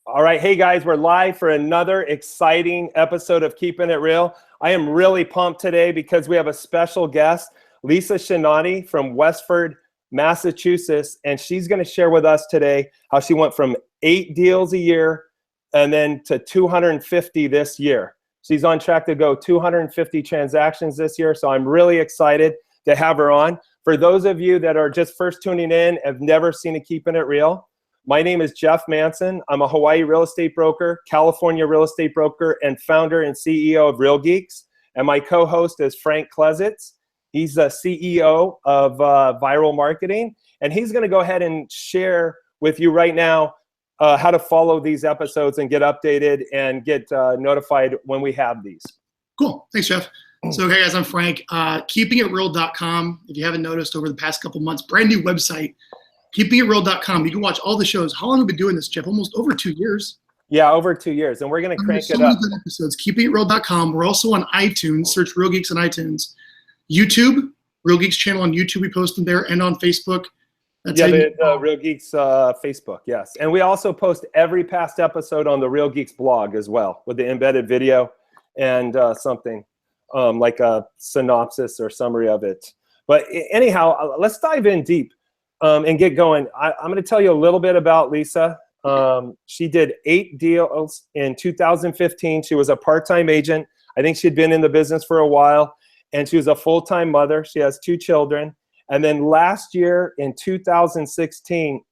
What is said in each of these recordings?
All right. Hey, guys, we're live for another exciting episode of Keeping It Real. I am really pumped today because we have a special guest, Lisa Chinatti from Westford, Massachusetts, and she's going to share with us today how she went from 8 deals a year and then to 250 this year. She's on track to go 250 transactions this year, so I'm really excited to have her on. For those of you that are just first tuning in, have never seen a Keeping It Real, my name is Jeff Manson. I'm a Hawaii real estate broker, California real estate broker, and founder and CEO of Real Geeks. And my co-host is Frank Klesitz. He's the CEO of Vyral Marketing. And he's going to go ahead and share with you right now how to follow these episodes and get updated and get notified when we have these. Cool. Thanks, Jeff. So, hey, guys, I'm Frank. KeepingItReal.com. If you haven't noticed over the past couple months, brand new website. KeepingItReal.com. You can watch all the shows. How long have we been doing this, Jeff? Almost over 2 years. Yeah, over 2 years. And we're going to crank it up. Many good episodes. KeepingItReal.com. We're also on iTunes. Search Real Geeks on iTunes. YouTube, Real Geeks channel on YouTube. We post them there and on Facebook. That's the Real Geeks Facebook, yes. And we also post every past episode on the Real Geeks blog as well with the embedded video and something like a synopsis or summary of it. But anyhow, let's dive in deep. And get going. I'm going to tell you a little bit about Lisa. She did 8 deals in 2015. She was a part-time agent. I think she'd been in the business for a while, and she was a full-time mother. She has 2 children. And then last year in 2016,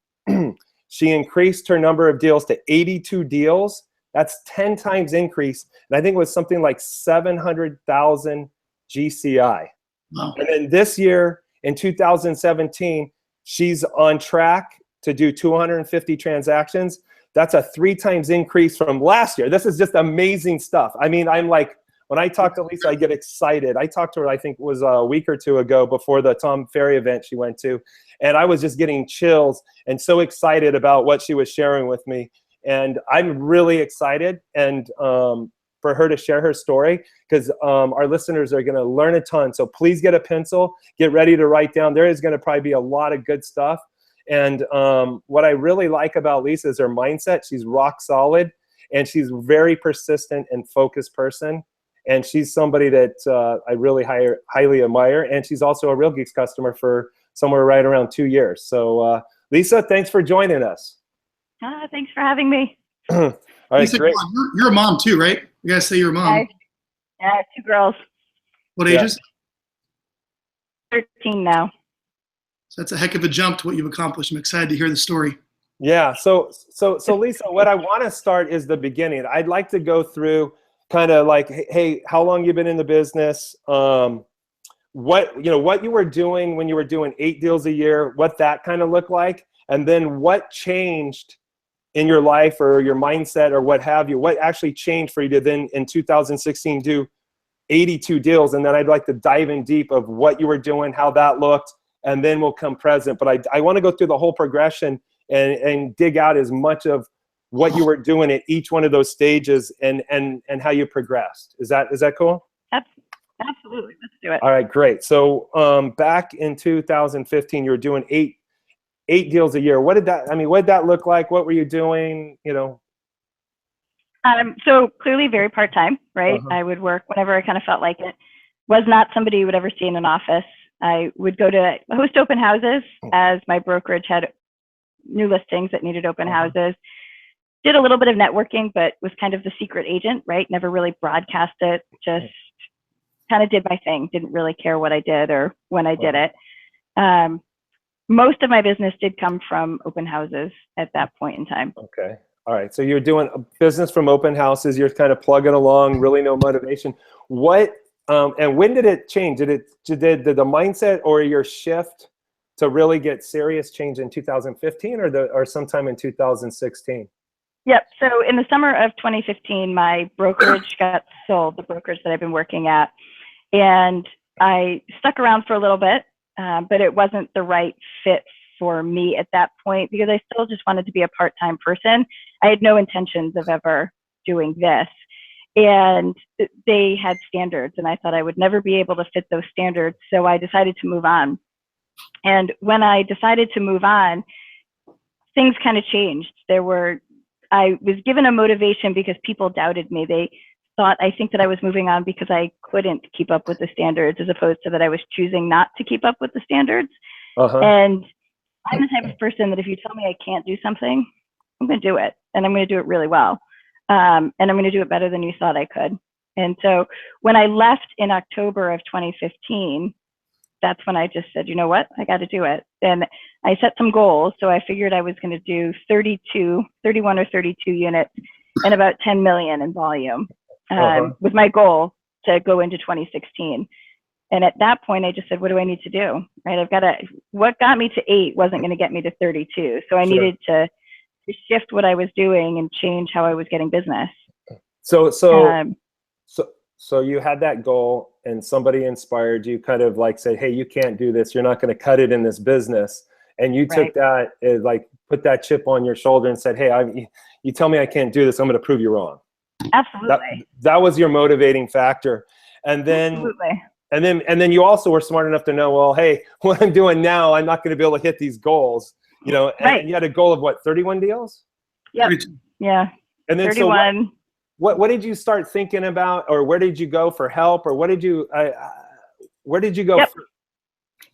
she increased her number of deals to 82 deals. That's 10 times increase. And I think it was something like 700,000 GCI. Wow. And then this year in 2017, she's on track to do 250 transactions. That's a 3 times increase from last year. This is just amazing stuff. I mean, I'm like, when I talk to Lisa, I get excited. I talked to her, I think it was a week or 2 ago before the Tom Ferry event she went to. And I was just getting chills and so excited about what she was sharing with me. And I'm really excited and for her to share her story, because our listeners are going to learn a ton. So please get a pencil, get ready to write down. There is going to probably be a lot of good stuff. And what I really like about Lisa is her mindset. She's rock solid, and she's a very persistent and focused person. And she's somebody that I really highly admire. And she's also a Real Geeks customer for somewhere right around 2 years. So Lisa, thanks for joining us. Thanks for having me. All right, Lisa, great. You're a mom too, right? You gotta say you're a mom. I have 2 girls. What ages? 13 now. So that's a heck of a jump to what you've accomplished. I'm excited to hear the story. Yeah. So Lisa, what I want to start is the beginning. I'd like to go through kind of like, hey, how long you've been in the business? What you were doing when you were doing 8 deals a year, what that kind of looked like, and then what changed in your life or your mindset or what have you, what actually changed for you to then in 2016 do 82 deals? And then I'd like to dive in deep of what you were doing, how that looked, and then we'll come present. But I want to go through the whole progression and dig out as much of what you were doing at each one of those stages and how you progressed. Is that cool? Absolutely. Let's do it. All right, great. So back in 2015, you were doing 8 deals a year. What did that look like? What were you doing? So clearly very part-time, right? I would work whenever I kind of felt like it. Was not somebody you would ever see in an office. I would go to host open houses as my brokerage had new listings that needed open houses. Did a little bit of networking, but was kind of the secret agent, right? Never really broadcast it, just kind of did my thing. Didn't really care what I did or when I did it. Most of my business did come from open houses at that point in time. Okay. All right. So you're doing a business from open houses. You're kind of plugging along, really no motivation. What, and when did it change? Did the mindset or your shift to really get serious change in 2015 or sometime in 2016? Yep. So in the summer of 2015, my brokerage got sold, the brokerage that I've been working at. And I stuck around for a little bit. But it wasn't the right fit for me at that point because I still just wanted to be a part-time person. I had no intentions of ever doing this. And they had standards, and I thought I would never be able to fit those standards. So I decided to move on. And when I decided to move on, things kind of changed. There were I was given a motivation because people doubted me. They thought, I think, that I was moving on because I couldn't keep up with the standards, as opposed to that I was choosing not to keep up with the standards. And I'm the type of person that if you tell me I can't do something, I'm going to do it, and I'm going to do it really well. And I'm going to do it better than you thought I could. And so when I left in October of 2015, that's when I just said, you know what, I got to do it. And I set some goals. So I figured I was going to do 31 or 32 units and about 10 million in volume, was my goal to go into 2016. And at that point, I just said, what do I need to do? Right? What got me to 8 wasn't going to get me to 32. So I needed to shift what I was doing and change how I was getting business. So you had that goal, and somebody inspired you, kind of like said, hey, you can't do this. You're not going to cut it in this business. And you took that, like put that chip on your shoulder and said, hey, you tell me I can't do this, I'm going to prove you wrong. Absolutely. That was your motivating factor. And then, absolutely. And then you also were smart enough to know, well, hey, what I'm doing now, I'm not going to be able to hit these goals. You know, and you had a goal of what, 31 deals? Yep. Yeah. And then 31. So what did you start thinking about, or where did you go for help, or where did you go? Yep.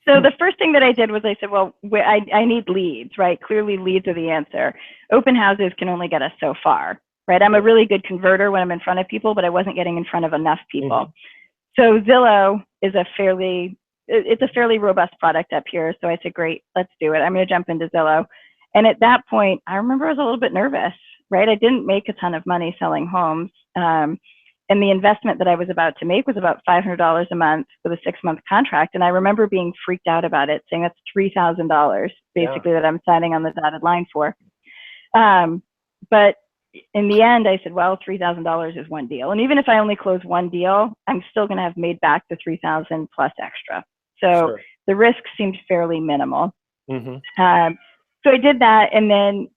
So the first thing that I did was I said, well, I need leads, right? Clearly leads are the answer. Open houses can only get us so far, right? I'm a really good converter when I'm in front of people, but I wasn't getting in front of enough people. So Zillow is a fairly robust product up here. So I said, great, let's do it. I'm going to jump into Zillow. And at that point, I remember I was a little bit nervous, right? I didn't make a ton of money selling homes. And the investment that I was about to make was about $500 a month with a 6-month contract. And I remember being freaked out about it, saying that's $3,000 basically that I'm signing on the dotted line for. But in the end, I said, well, $3,000 is one deal. And even if I only close one deal, I'm still going to have made back the $3,000 plus extra. So the risk seemed fairly minimal. So I did that. And then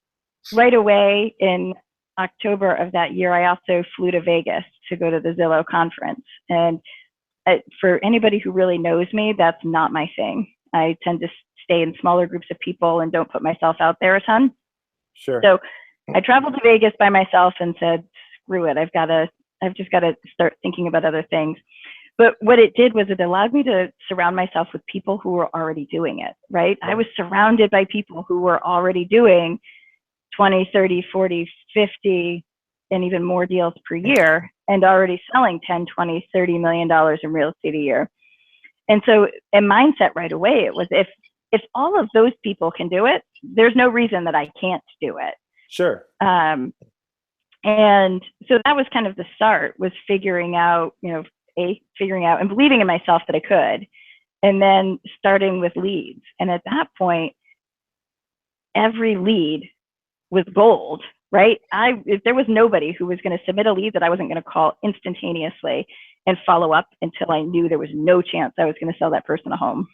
right away in October of that year, I also flew to Vegas to go to the Zillow conference. And for anybody who really knows me, that's not my thing. I tend to stay in smaller groups of people and don't put myself out there a ton. So I traveled to Vegas by myself and said, screw it. I've just got to start thinking about other things. But what it did was it allowed me to surround myself with people who were already doing it, right? I was surrounded by people who were already doing 20, 30, 40, 50, and even more deals per year, and already selling 10, 20, $30 million in real estate a year. And so a mindset right away, it was, if all of those people can do it, there's no reason that I can't do it. And so that was kind of the start, was figuring out and believing in myself that I could, and then starting with leads. And at that point, every lead was gold, right? There was nobody who was going to submit a lead that I wasn't going to call instantaneously and follow up until I knew there was no chance I was going to sell that person a home.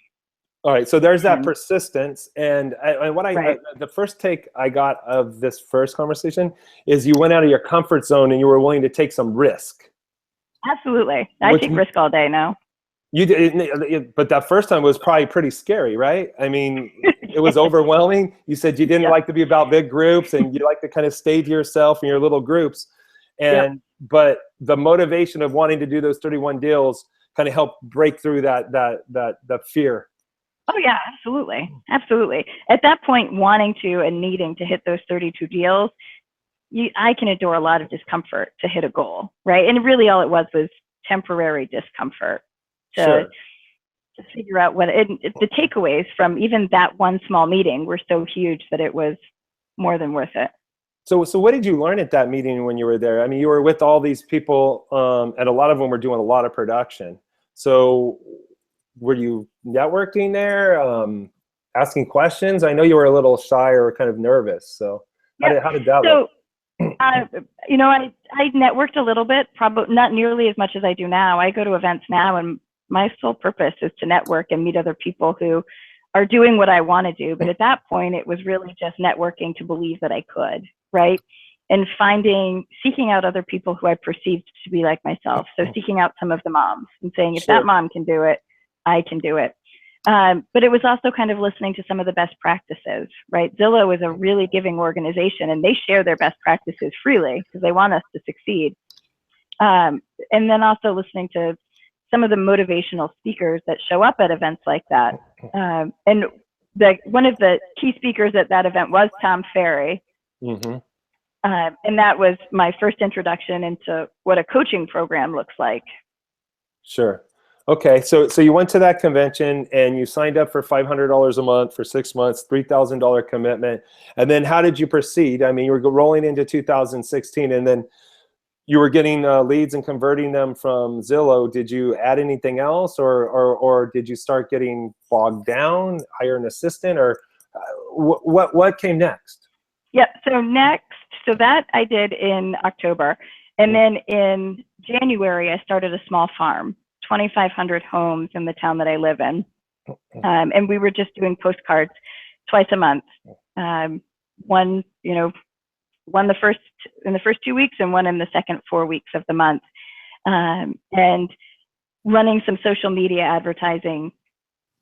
All right, so there's that persistence, and the first take I got of this first conversation is you went out of your comfort zone and you were willing to take some risk. Absolutely, I take risk all day now. You did, but that first time was probably pretty scary, right? I mean, it was overwhelming. You said you didn't like to be about big groups, and you like to kind of stay to yourself in your little groups, but the motivation of wanting to do those 31 deals kind of helped break through that fear. Oh yeah, absolutely. Absolutely. At that point, wanting to and needing to hit those 32 deals, I can endure a lot of discomfort to hit a goal, right? And really all it was temporary discomfort to figure out what the takeaways from even that one small meeting were so huge that it was more than worth it. So what did you learn at that meeting when you were there? I mean, you were with all these people, and a lot of them were doing a lot of production. So were you networking there, asking questions? I know you were a little shy or kind of nervous. So how did that look? I networked a little bit, probably not nearly as much as I do now. I go to events now, and my sole purpose is to network and meet other people who are doing what I want to do. But at that point, it was really just networking to believe that I could, right? And seeking out other people who I perceived to be like myself. So seeking out some of the moms and saying, if that mom can do it, I can do it. But it was also kind of listening to some of the best practices, right? Zillow is a really giving organization, and they share their best practices freely because they want us to succeed. And then also listening to some of the motivational speakers that show up at events like that. And one of the key speakers at that event was Tom Ferry. Mm-hmm. And that was my first introduction into what a coaching program looks like. Sure. Okay. So you went to that convention and you signed up for $500 a month for 6 months, $3,000 commitment. And then how did you proceed? I mean, you were rolling into 2016 and then you were getting leads and converting them from Zillow. Did you add anything else or did you start getting bogged down, hire an assistant, or what came next? Yep. So that I did in October. And then in January, I started a small farm, 2,500 homes in the town that I live in. And we were just doing postcards twice a month. One in the first 2 weeks and one in the second 4 weeks of the month. And running some social media advertising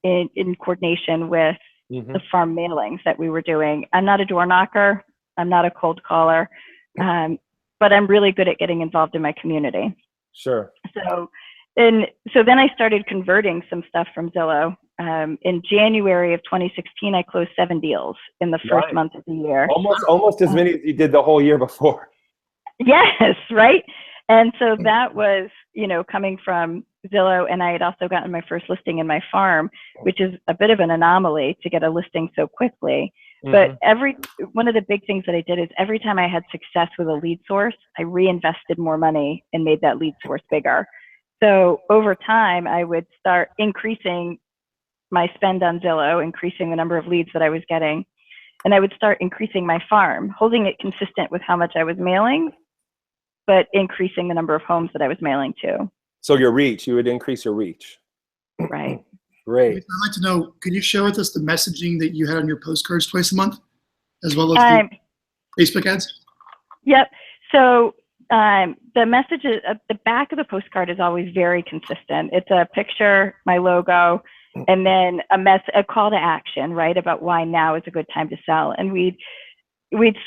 in coordination with the farm mailings that we were doing. I'm not a door knocker. I'm not a cold caller. But I'm really good at getting involved in my community. Sure. So then I started converting some stuff from Zillow. In January of 2016, I closed 7 deals in the first month of the year. Almost as many as you did the whole year before. Yes, right. And so that was, coming from Zillow, and I had also gotten my first listing in my farm, which is a bit of an anomaly to get a listing so quickly. But one of the big things that I did is every time I had success with a lead source, I reinvested more money and made that lead source bigger. So over time, I would start increasing my spend on Zillow, increasing the number of leads that I was getting, and I would start increasing my farm, holding it consistent with how much I was mailing, but increasing the number of homes that I was mailing to. So you would increase your reach. Right. Great. I'd like to know, could you share with us the messaging that you had on your postcards twice a month, as well as the Facebook ads? Yep. So the message at the back of the postcard is always very consistent. It's a picture, my logo, and then a call to action, right, about why now is a good time to sell. And we'd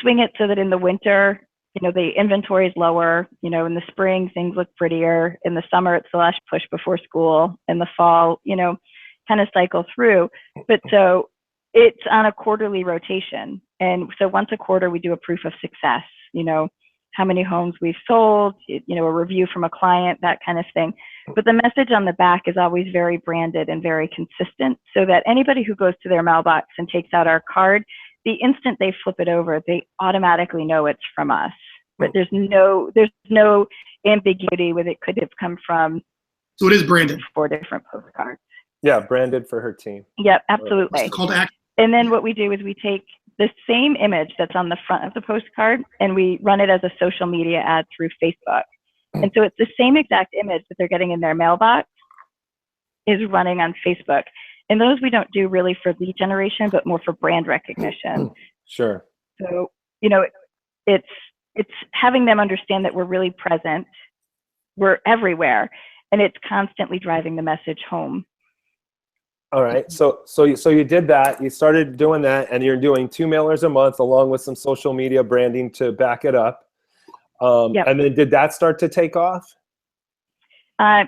swing it so that in the winter, the inventory is lower. In the spring, things look prettier. In the summer, it's the last push before school. In the fall, kind of cycle through. But so it's on a quarterly rotation. And so once a quarter, we do a proof of success, how many homes we've sold, a review from a client, that kind of thing. But the message on the back is always very branded and very consistent so that anybody who goes to their mailbox and takes out our card, the instant they flip it over, they automatically know it's from us. But there's no ambiguity with it could have come from. So it is branded. 4 different postcards. Yeah, branded for her team. Yep, absolutely. What's the call to action? And then what we do is we take the same image that's on the front of the postcard and we run it as a social media ad through Facebook. And so it's the same exact image that they're getting in their mailbox is running on Facebook. And those we don't do really for lead generation, but more for brand recognition. Sure. So, it's having them understand that we're really present, we're everywhere, and it's constantly driving the message home. All right. So you did that. You started doing that, and you're doing 2 mailers a month along with some social media branding to back it up. Yep. And then did that start to take off?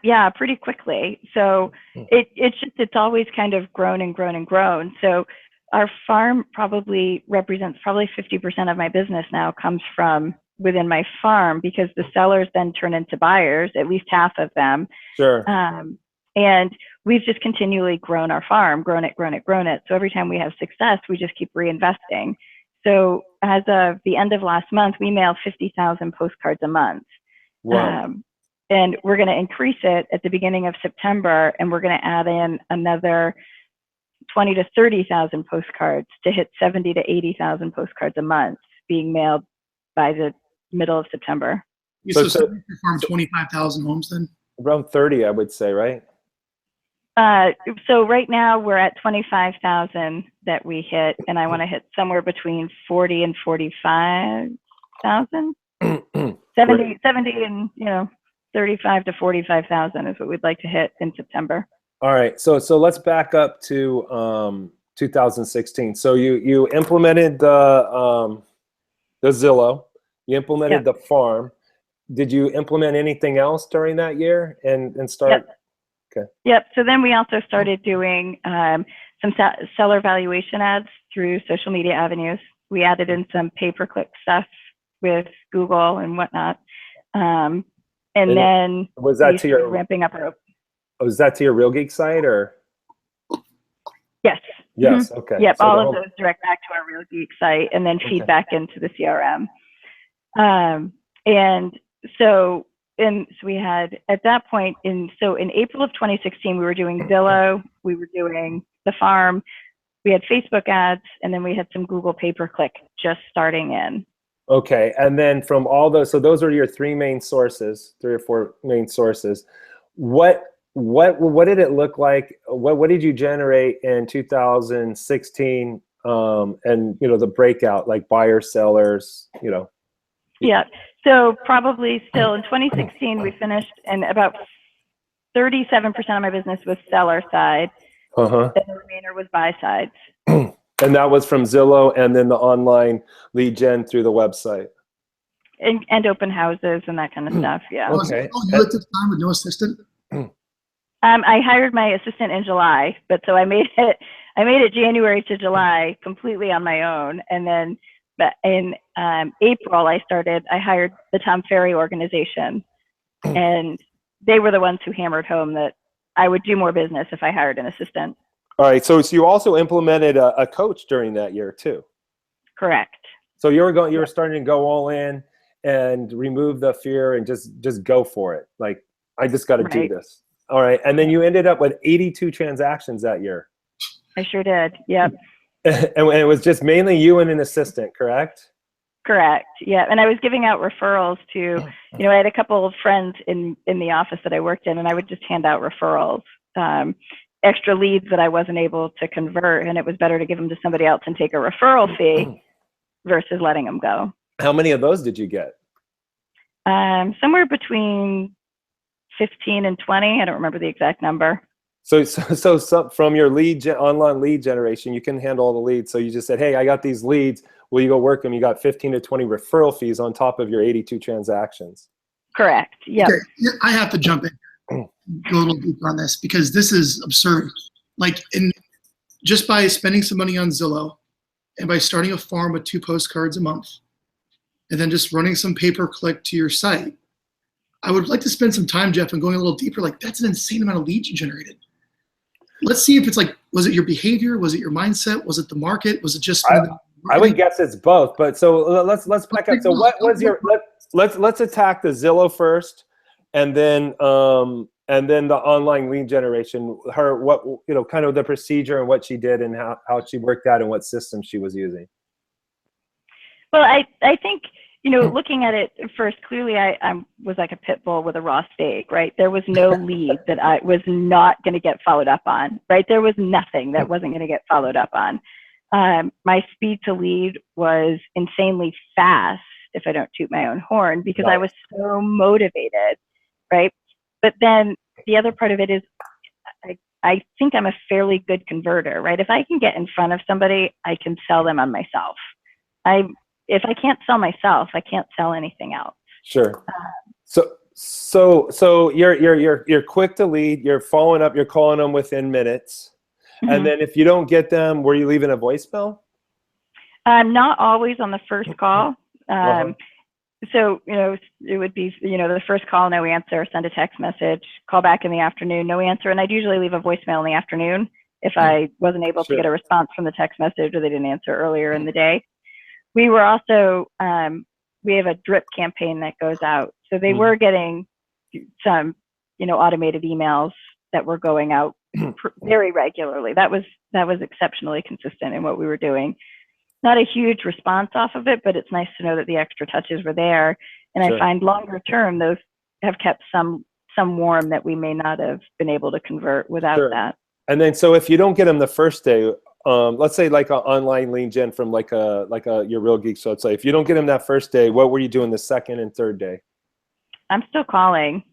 Yeah, pretty quickly. So it's always kind of grown and grown and grown. So our farm probably represents 50% of my business now comes from within my farm because the sellers then turn into buyers, at least half of them. Sure. And we've just continually grown our farm, grown it. So every time we have success, we just keep reinvesting. So as of the end of last month, we mailed 50,000 postcards a month. Wow. And we're going to increase it at the beginning of September, and we're going to add in another 20 to 30,000 postcards to hit 70 to 80,000 postcards a month being mailed by the middle of September. So you farm 25,000 homes then? Around 30, I would say, right? So right now we're at 25,000 that we hit, and I want to hit somewhere between 40 and 45,000. 70 and 35 to 45,000 is what we'd like to hit in September. All right. So let's back up to 2016. So you implemented the Zillow, you implemented the farm. Did you implement anything else during that year and start? Yep. Okay. Yep. So then we also started doing some seller valuation ads through social media avenues. We added in some pay-per-click stuff with Google and whatnot. And then was that to your ramping up our... Was that to your Real Geek site or? Yes. Yes. Okay. Yep. So all of those direct back to our Real Geek site and then feed back into the CRM. And so we had at that point in April of 2016, we were doing Zillow, we were doing the farm, we had Facebook ads, and then we had some Google pay-per-click just starting in. Okay. And then from all those, so those are your three or four main sources. What did it look like? What did you generate in 2016? And the breakout, like buyers, sellers, Yeah. So probably still in 2016, we finished, and about 37% of my business was seller side. And the remainder was buy sides. And that was from Zillow and then the online lead gen through the website. And open houses and that kind of stuff. Yeah. Okay. You at this time with no assistant? I hired my assistant in July, but so I made it January to July completely on my own. And then in April, I hired the Tom Ferry organization, and they were the ones who hammered home that I would do more business if I hired an assistant. All right. So you also implemented a coach during that year too. Correct. So you were starting to go all in and remove the fear and just go for it. Like, I just got to do this. All right. And then you ended up with 82 transactions that year. I sure did. Yep. And it was just mainly you and an assistant, correct? Correct. Yeah. And I was giving out referrals to, I had a couple of friends in the office that I worked in, and I would just hand out referrals, extra leads that I wasn't able to convert. And it was better to give them to somebody else and take a referral fee versus letting them go. How many of those did you get? Somewhere between 15 and 20. I don't remember the exact number. So from your online lead generation, you can handle all the leads. So you just said, hey, I got these leads. Will you go work them? You got 15 to 20 referral fees on top of your 82 transactions. Correct. Yeah. Okay. I have to jump in, go a little deeper on this, because this is absurd. Like, just by spending some money on Zillow and by starting a farm with 2 postcards a month, and then just running some pay-per-click to your site, I would like to spend some time, Jeff, and going a little deeper. Like, that's an insane amount of leads you generated. Let's see if it's like, was it your behavior? Was it your mindset? Was it the market? Was it just? I would guess it's both. But so let's back up. So what was your? Let's attack the Zillow first, and then the online lead generation. Kind of the procedure and what she did and how she worked out and what system she was using. Well, I think, looking at it first, clearly I was like a pit bull with a raw steak, right? There was no lead that I was not going to get followed up on, right? There was nothing that wasn't going to get followed up on. My speed to lead was insanely fast, if I don't toot my own horn, because I was so motivated, right? But then the other part of it is I think I'm a fairly good converter, right? If I can get in front of somebody, I can sell them on myself. If I can't sell myself, I can't sell anything else. Sure. So you're quick to lead. You're following up. You're calling them within minutes. Mm-hmm. And then if you don't get them, were you leaving a voicemail? Not always on the first call. So it would be the first call, no answer. Send a text message. Call back in the afternoon, no answer. And I'd usually leave a voicemail in the afternoon if I wasn't able to get a response from the text message or they didn't answer earlier in the day. We were also, we have a drip campaign that goes out. So they were getting some, automated emails that were going out very regularly. That was exceptionally consistent in what we were doing. Not a huge response off of it, but it's nice to know that the extra touches were there. And I find longer term, those have kept some warm that we may not have been able to convert without that. And then, so if you don't get them the first day, let's say like an online lead gen from like your Real Geek. So let's say if you don't get them that first day, what were you doing the second and third day? I'm still calling.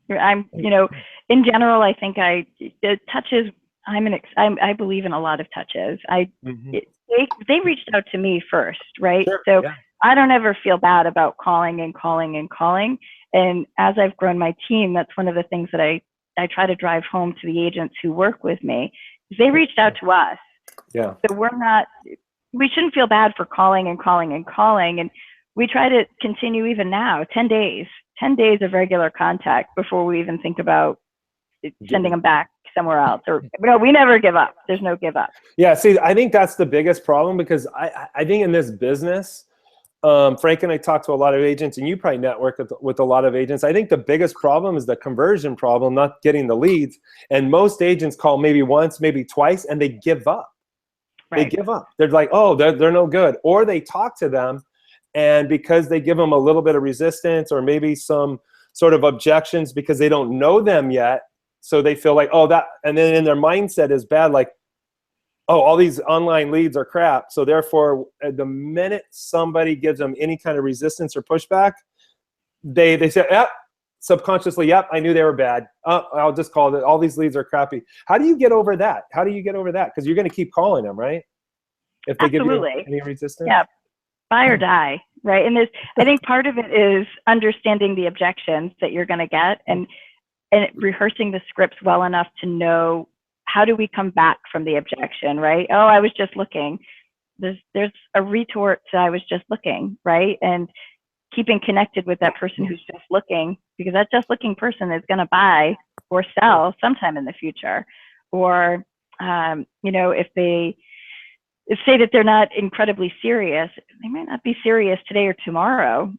in general, I think the touches. I believe in a lot of touches. They reached out to me first, right? Sure, So yeah. I don't ever feel bad about calling and calling and calling. And as I've grown my team, that's one of the things that I try to drive home to the agents who work with me. They reached out to us. Yeah. So we shouldn't feel bad for calling and calling and calling. And we try to continue even now, 10 days of regular contact before we even think about sending them back somewhere else. Or no, we never give up. There's no give up. Yeah, see, I think that's the biggest problem, because I think in this business, Frank and I talk to a lot of agents, and you probably network with a lot of agents. I think the biggest problem is the conversion problem, not getting the leads. And most agents call maybe once, maybe twice, and they give up. Right. They give up. They're like, oh, they're no good. Or they talk to them, and because they give them a little bit of resistance or maybe some sort of objections because they don't know them yet, so they feel like, oh, that, and then in their mindset is bad, like, oh, all these online leads are crap. So therefore, the minute somebody gives them any kind of resistance or pushback, they say, yep, subconsciously, yep, I knew they were bad. I'll just call it, all these leads are crappy. How do you get over that? How do you get over that? Because you're going to keep calling them, right? If they Absolutely. give you any resistance? Yeah, buy or die, right? And I think part of it is understanding the objections that you're going to get, and rehearsing the scripts well enough to know, how do we come back from the objection, right? Oh, I was just looking. There's a retort to I was just looking, right? And keeping connected with that person who's just looking, because that just looking person is going to buy or sell sometime in the future. Or, if they say that they're not incredibly serious, they might not be serious today or tomorrow,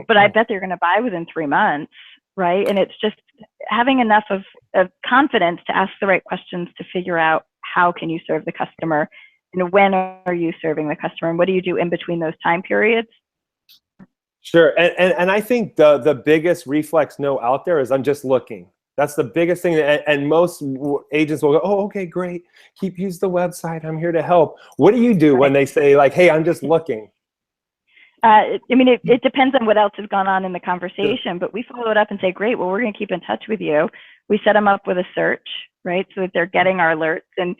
but I bet they're going to buy within 3 months, right? And it's just having enough of confidence to ask the right questions to figure out how can you serve the customer, and when are you serving the customer, and what do you do in between those time periods. Sure, and I think the biggest reflex no out there is, I'm just looking. That's the biggest thing, and most agents will go, oh, okay, great, use the website, I'm here to help. What do you do when they say, like, hey, I'm just looking? It depends on what else has gone on in the conversation, but we follow it up and say, great, well, we're going to keep in touch with you. We set them up with a search, right? So that they're getting our alerts and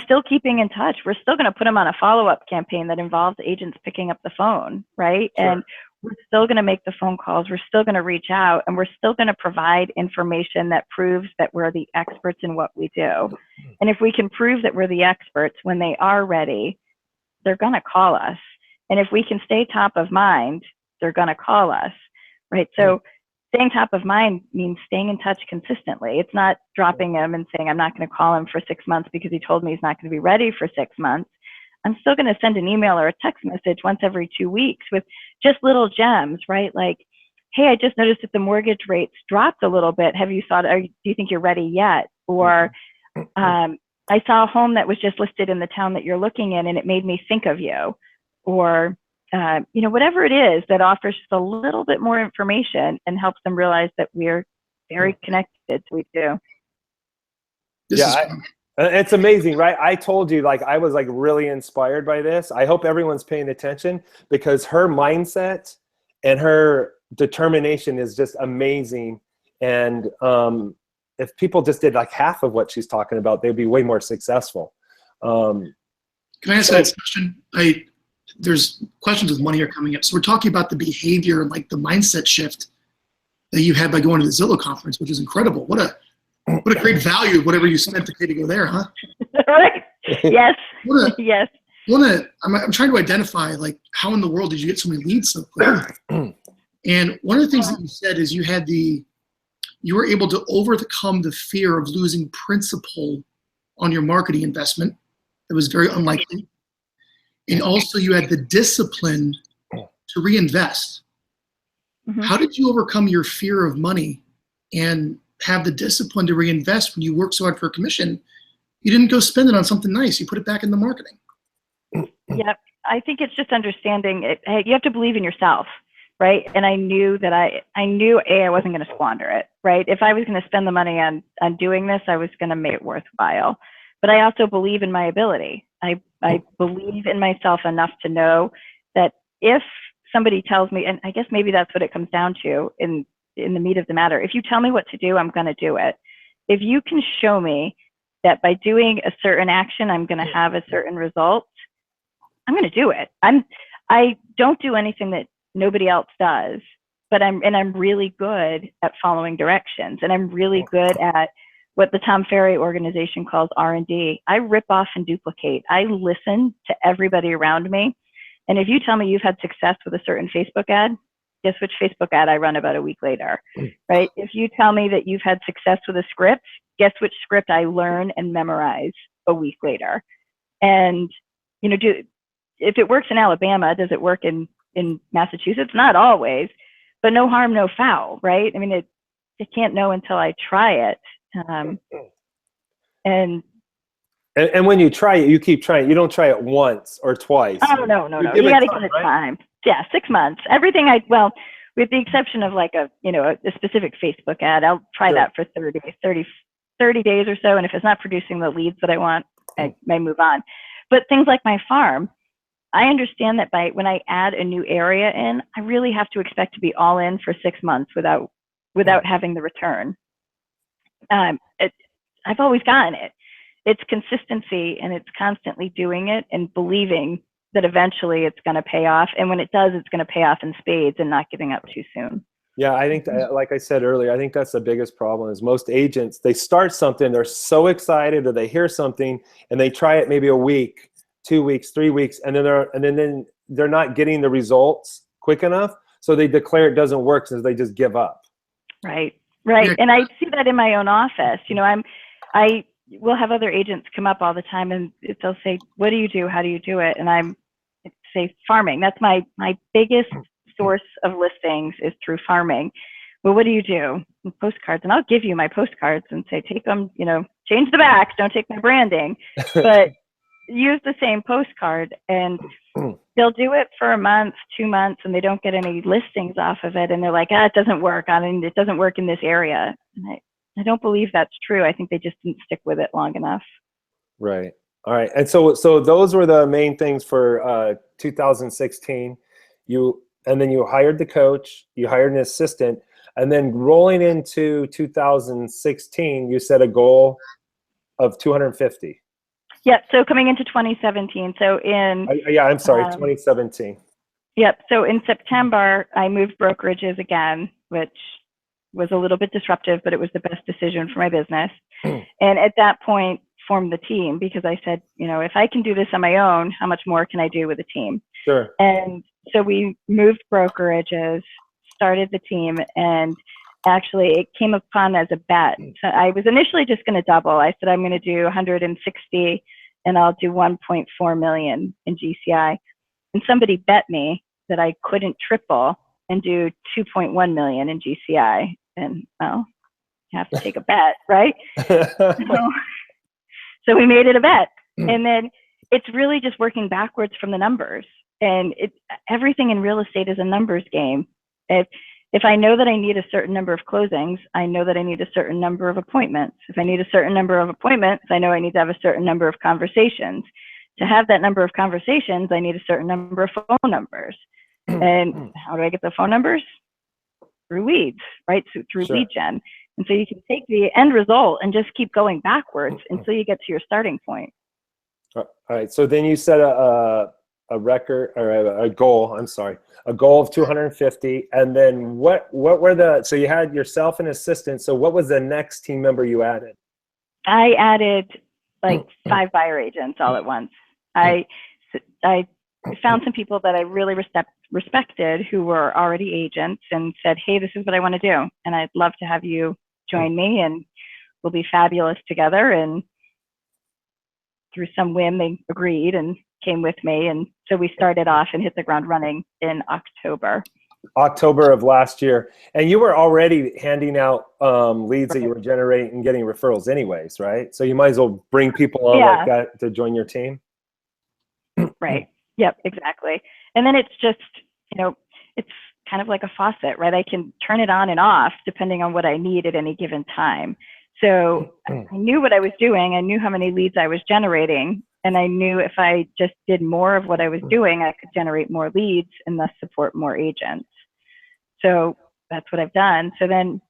still keeping in touch. We're still going to put them on a follow-up campaign that involves agents picking up the phone, right? Sure. And we're still going to make the phone calls. We're still going to reach out, and we're still going to provide information that proves that we're the experts in what we do. And if we can prove that we're the experts when they are ready, they're going to call us. And if we can stay top of mind, they're going to call us, right? So staying top of mind means staying in touch consistently. It's not dropping them and saying, I'm not going to call him for 6 months because he told me he's not going to be ready for 6 months. I'm still going to send an email or a text message once every 2 weeks with just little gems, right? Like, hey, I just noticed that the mortgage rates dropped a little bit. Have you thought, do you think you're ready yet? Or I saw a home that was just listed in the town that you're looking in, and it made me think of you. Or, whatever it is that offers just a little bit more information and helps them realize that we're very connected to each other. It's amazing, right? I told you, like, I was like really inspired by this. I hope everyone's paying attention, because her mindset and her determination is just amazing. And if people just did like half of what she's talking about, they'd be way more successful. Can I ask that question? There's questions with money are coming up. So we're talking about the behavior and like the mindset shift that you had by going to the Zillow conference, which is incredible. What a great value of whatever you spent to pay to go there, huh? Right. Yes. Yes. I'm trying to identify, like, how in the world did you get so many leads so quick? And one of the things that you said is you were able to overcome the fear of losing principal on your marketing investment. That was very unlikely. And also you had the discipline to reinvest. How did you overcome your fear of money and have the discipline to reinvest when you work so hard for a commission? You didn't go spend it on something nice. You put it back in the marketing. Yep. I think it's just understanding it. Hey, you have to believe in yourself, right? And I knew that I knew I wasn't going to squander it, right? If I was going to spend the money on doing this, I was going to make it worthwhile. But I also believe in my ability. I believe in myself enough to know that if somebody tells me, and I guess maybe that's what it comes down to in the meat of the matter. If you tell me what to do, I'm going to do it. if you can show me that by doing a certain action, I'm going to have a certain result, I'm going to do it. I don't do anything that nobody else does, but I'm really good at following directions, and I'm really good at what the Tom Ferry organization calls R&D. I rip off and duplicate. I listen to everybody around me. And if you tell me you've had success with a certain Facebook ad, guess which Facebook ad I run about a week later, right? If you tell me that you've had success with a script, guess which script I learn and memorize a week later. And, you know, if it works in Alabama, does it work in Massachusetts? Not always, but no harm, no foul, right? I mean, I can't know until I try it. And when you try it, you keep trying. You don't try it once or twice. Oh, no. You got to give it time. Yeah, 6 months. Everything with the exception of like a specific Facebook ad, I'll try that for 30 days or so. And if it's not producing the leads that I want, I may move on. But things like my farm, I understand that when I add a new area in, I really have to expect to be all in for 6 months without having the return. I've always gotten it. It's consistency, and it's constantly doing it and believing that eventually it's going to pay off. And when it does, it's going to pay off in spades and not giving up too soon. Yeah, I think, like I said earlier, I think that's the biggest problem is most agents, they start something, they're so excited, or they hear something and they try it maybe a week, 2 weeks, 3 weeks, and then they're not getting the results quick enough. So they declare it doesn't work, so they just give up. Right. And I see that in my own office. You know, I will have other agents come up all the time, and they'll say, "What do you do? How do you do it?" And I'm say farming. That's my biggest source of listings is through farming. Well, what do you do? And postcards. And I'll give you my postcards and say, take them, change the backs, don't take my branding, but use the same postcard. And they'll do it for a month, 2 months, and they don't get any listings off of it. And they're like, it doesn't work. It doesn't work in this area. And I don't believe that's true. I think they just didn't stick with it long enough. Right. All right. And so those were the main things for 2016. And then you hired the coach, you hired an assistant, and then rolling into 2016, you set a goal of 250. Yep. So coming into 2017. So in 2017. Yep. So in September, I moved brokerages again, which was a little bit disruptive, but it was the best decision for my business. And at that point, formed the team, because I said, if I can do this on my own, how much more can I do with a team? Sure. And so we moved brokerages, started the team, and actually it came upon as a bet. So I was initially just going to double. I said, I'm going to do 160 and I'll do 1.4 million in GCI. And somebody bet me that I couldn't triple and do 2.1 million in GCI. And well, you have to take a bet, right? So we made it a bet. And then it's really just working backwards from the numbers. And everything in real estate is a numbers game. If I know that I need a certain number of closings, I know that I need a certain number of appointments. If I need a certain number of appointments, I know I need to have a certain number of conversations. To have that number of conversations, I need a certain number of phone numbers. And how do I get the phone numbers? Through leads, right? So through lead gen. And so you can take the end result and just keep going backwards until you get to your starting point. All right. So then you set a record, or a goal. I'm sorry, a goal of 250. And then what were so you had yourself an assistant. So what was the next team member you added? I added like 5 buyer agents all at once. I found some people that I really respected who were already agents and said, hey, this is what I want to do. And I'd love to have you join me and we'll be fabulous together. And through some whim, they agreed and came with me. And so we started off and hit the ground running in October of last year. And you were already handing out leads that you were generating and getting referrals anyways, right? So you might as well bring people on like that to join your team. Right. Yep, exactly. And then it's just, it's kind of like a faucet, right? I can turn it on and off depending on what I need at any given time. So I knew what I was doing. I knew how many leads I was generating. And I knew if I just did more of what I was doing, I could generate more leads and thus support more agents. So that's what I've done. So then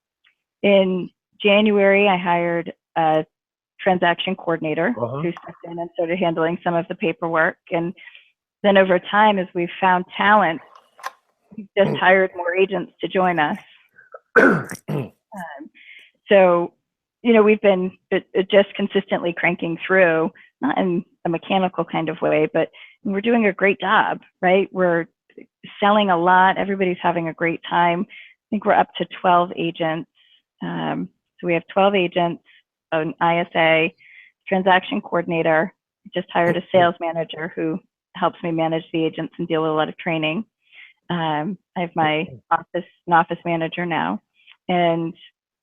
in January, I hired a transaction coordinator Uh-huh. who stepped in and started handling some of the paperwork. And then over time, as we've found talent, we've just hired more agents to join us. So, you know, we've been just consistently cranking through, not in a mechanical kind of way, but we're doing a great job, right? We're selling a lot. Everybody's having a great time. I think we're up to 12 agents. So we have 12 agents, an ISA, transaction coordinator. Just hired a sales manager who helps me manage the agents and deal with a lot of training. I have my office manager now, and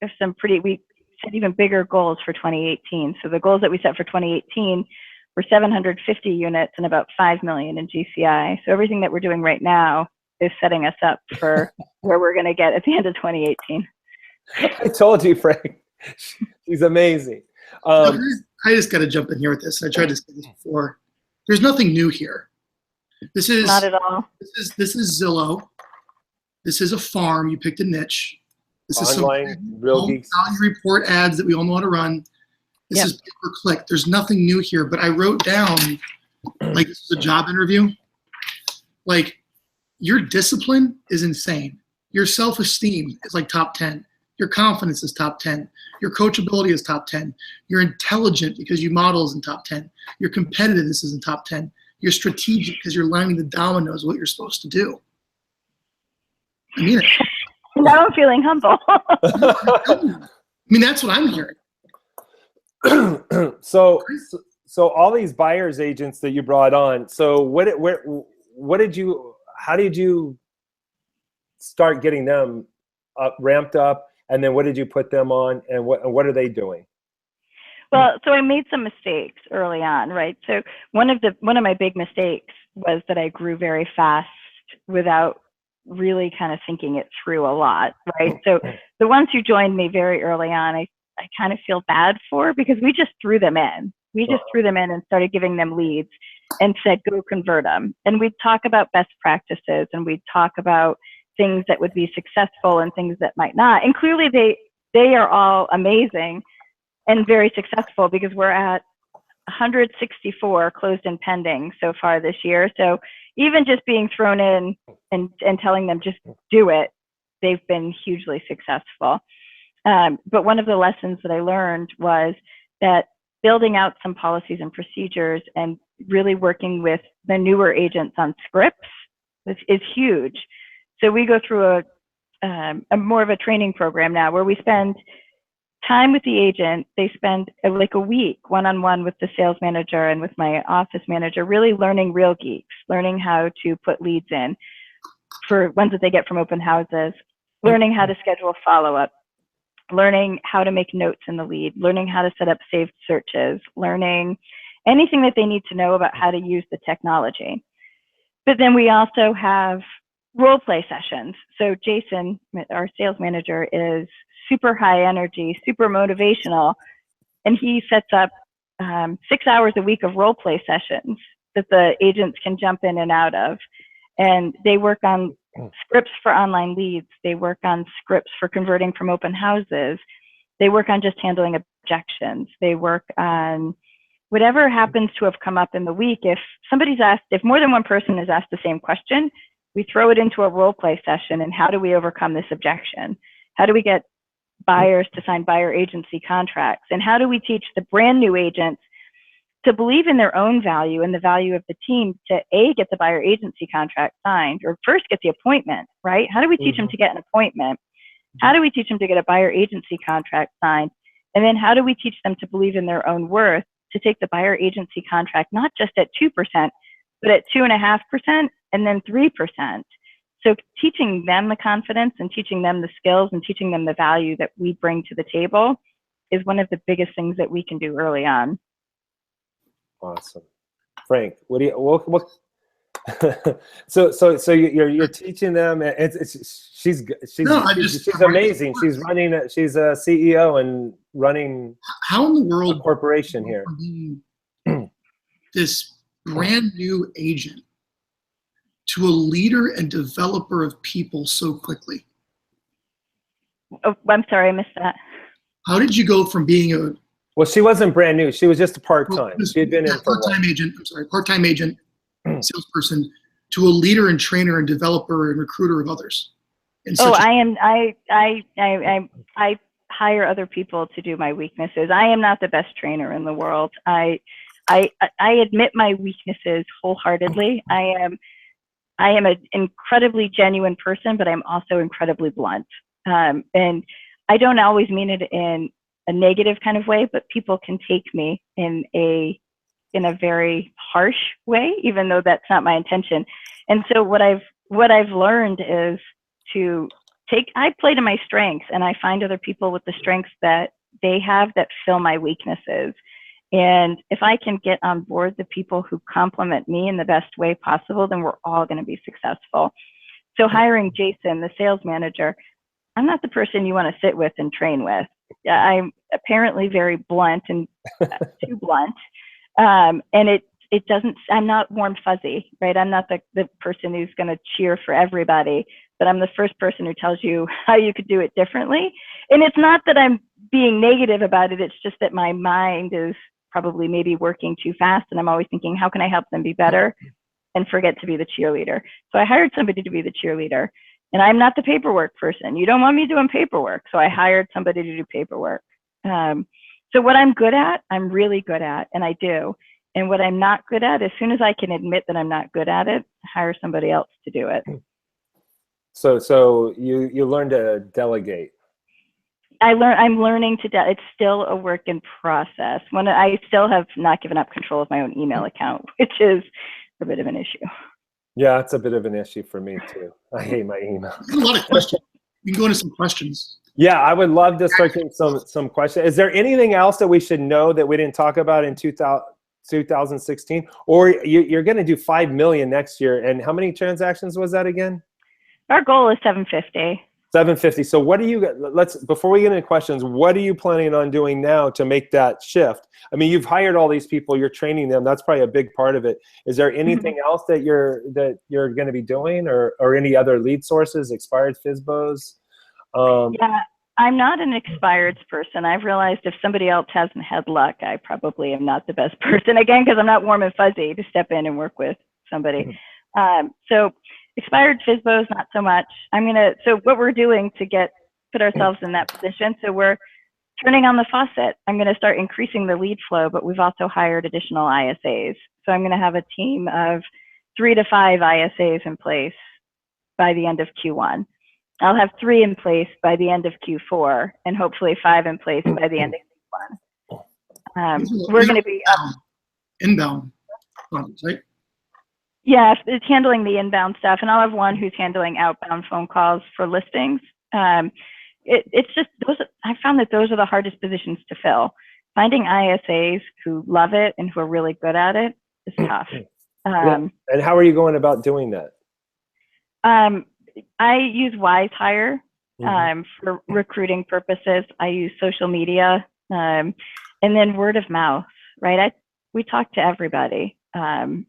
there's some we set even bigger goals for 2018. So the goals that we set for 2018 were 750 units and about 5 million in GCI. So everything that we're doing right now is setting us up for where we're going to get at the end of 2018. I told you, Frank. She's amazing. I just got to jump in here with this. I tried to say this before. There's nothing new here. This is not at all. This is Zillow. This is a farm. You picked a niche. This Online, is some real geeks. value report ads that we all know how to run. This is pay per click. There's nothing new here. But I wrote down, like, this is a job interview. Like, your discipline is insane. Your self-esteem is like top 10. Your confidence is top 10. Your coachability is top 10. You're intelligent because you model is in top 10. Your competitiveness is in top 10. You're strategic because you're lining the dominoes what you're supposed to do. I mean it. Now I'm feeling humble. I mean, that's what I'm hearing. So all these buyers agents that you brought on. So how did you start getting them ramped up? And then what did you put them on, and what are they doing? Well, so I made some mistakes early on, right? So one of my big mistakes was that I grew very fast without really kind of thinking it through a lot, right? So the ones who joined me very early on, I kind of feel bad for, because we just threw them in. We just threw them in and started giving them leads and said, go convert them. And we'd talk about best practices, and we'd talk about things that would be successful and things that might not. And clearly they are all amazing and very successful, because we're at 164 closed and pending so far this year. So even just being thrown in and telling them just do it, they've been hugely successful. But one of the lessons that I learned was that building out some policies and procedures and really working with the newer agents on scripts is huge. So we go through a more of a training program now, where we spend time with the agent. They spend like a week one-on-one with the sales manager and with my office manager, really learning real geeks, learning how to put leads in for ones that they get from open houses, learning how to schedule follow-up, learning how to make notes in the lead, learning how to set up saved searches, learning anything that they need to know about how to use the technology. But then we also have Roleplay Sessions. So Jason, our sales manager, is super high energy, super motivational, and he sets up 6 hours a week of Roleplay Sessions that the agents can jump in and out of. And they work on scripts for online leads. They work on scripts for converting from open houses. They work on just handling objections. They work on whatever happens to have come up in the week. If somebody's asked, if more than one person is asked the same question, we throw it into a role play session. And how do we overcome this objection? How do we get buyers to sign buyer agency contracts? And how do we teach the brand new agents to believe in their own value and the value of the team to get the buyer agency contract signed, or first get the appointment, right? How do we teach them to get an appointment? How do we teach them to get a buyer agency contract signed? And then how do we teach them to believe in their own worth, to take the buyer agency contract, not just at 2%, but at 2.5% and then 3%. So teaching them the confidence and teaching them the skills and teaching them the value that we bring to the table is one of the biggest things that we can do early on. Awesome. Frank, what do you, what so you're teaching them, and she's amazing. She's a CEO and running how in the world a corporation here. This brand new agent to a leader and developer of people so quickly. Oh, I'm sorry, I missed that. How did you go from being a Well, she wasn't brand new. She was just a part-time. She had been in for part-time agent, part-time agent, salesperson, to a leader and trainer and developer and recruiter of others? I hire other people to do my weaknesses. I am not the best trainer in the world. I admit my weaknesses wholeheartedly. I am an incredibly genuine person, but I'm also incredibly blunt. And I don't always mean it in a negative kind of way, but people can take me in a very harsh way, even though that's not my intention. And so what I've learned is I play to my strengths, and I find other people with the strengths that they have that fill my weaknesses. And if I can get on board the people who complement me in the best way possible, then we're all going to be successful. So hiring Jason, the sales manager, I'm not the person you want to sit with and train with. I'm apparently very blunt and too blunt. And it doesn't, I'm not warm fuzzy, right? I'm not the person who's going to cheer for everybody, but I'm the first person who tells you how you could do it differently. And it's not that I'm being negative about it. It's just that my mind is probably maybe working too fast, and I'm always thinking, how can I help them be better, and forget to be the cheerleader. So I hired somebody to be the cheerleader, and I'm not the paperwork person. You don't want me doing paperwork, so I hired somebody to do paperwork. So what I'm good at, I'm really good at, and I do. And what I'm not good at, as soon as I can admit that I'm not good at it, hire somebody else to do it. So you learn to delegate. I'm learning to, it's still a work in process. When I still have not given up control of my own email account, which is a bit of an issue. Yeah, it's a bit of an issue for me too. I hate my email. There's a lot of questions. We can go into some questions. Yeah, I would love to start getting some questions. Is there anything else that we should know that we didn't talk about in 2016? Or you're going to do 5 million next year, and how many transactions was that again? Our goal is 750. 750. So what do you, before we get into questions, what are you planning on doing now to make that shift? I mean, you've hired all these people, you're training them. That's probably a big part of it. Is there anything else that you're going to be doing, or any other lead sources, expired FSBOs? Yeah, I'm not an expired person. I've realized if somebody else hasn't had luck, I probably am not the best person, again, because I'm not warm and fuzzy to step in and work with somebody. So expired FSBOs, not so much. So what we're doing to put ourselves in that position, so we're turning on the faucet. I'm going to start increasing the lead flow, but we've also hired additional ISAs. So I'm going to have a team of 3 to 5 ISAs in place by the end of Q1. I'll have 3 in place by the end of Q4, and hopefully 5 in place by the end of Q1. We're going to be inbound, right? Yeah, it's handling the inbound stuff, and I'll have one who's handling outbound phone calls for listings. It's just I found that those are the hardest positions to fill. Finding ISAs who love it and who are really good at it is tough. And how are you going about doing that? I use WiseHire for recruiting purposes. I use social media, and then word of mouth. Right? We talk to everybody, and